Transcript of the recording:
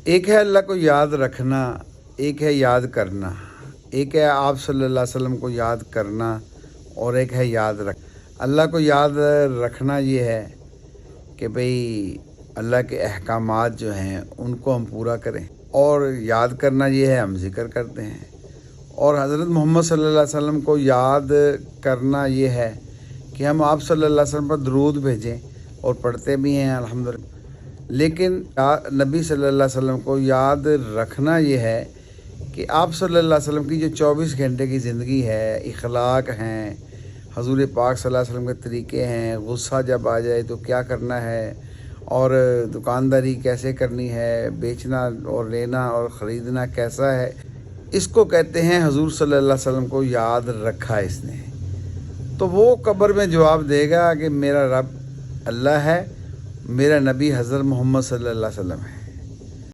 एक है अल्लाह को याद रखना, एक है याद करना। एक है आप सल्लल्लाहु अलैहि वसल्लम को याद करना और एक है याद रख। अल्लाह को याद रखना ये है कि भाई अल्लाह के अहकामात जो हैं उनको हम पूरा करें, और याद करना ये है हम ज़िक्र करते हैं। और हज़रत मोहम्मद सल्लल्लाहु अलैहि वसल्लम को याद करना ये है कि हम आप सल्लल्लाहु अलैहि वसल्लम पर दरूद भेजें, और पढ़ते भी हैं अल्हम्दुलिल्लाह। लेकिन नबी सल्लल्लाहु अलैहि वसल्लम को याद रखना ये है कि आप सल्लल्लाहु अलैहि वसल्लम की जो 24 घंटे की ज़िंदगी है, इखलाक हैं, हजूर पाक सल्लल्लाहु अलैहि वसल्लम के तरीक़े हैं, गुस्सा जब आ जाए तो क्या करना है, और दुकानदारी कैसे करनी है, बेचना और लेना और ख़रीदना कैसा है, इसको कहते हैं हजूर सल्लल्लाहु अलैहि वसल्लम को याद रखा इसने। तो वो कब्र में जवाब देगा कि मेरा रब अल्लाह है, मेरा नबी हज़रत मोहम्मद सल्लल्लाहु अलैहि वसल्लम है।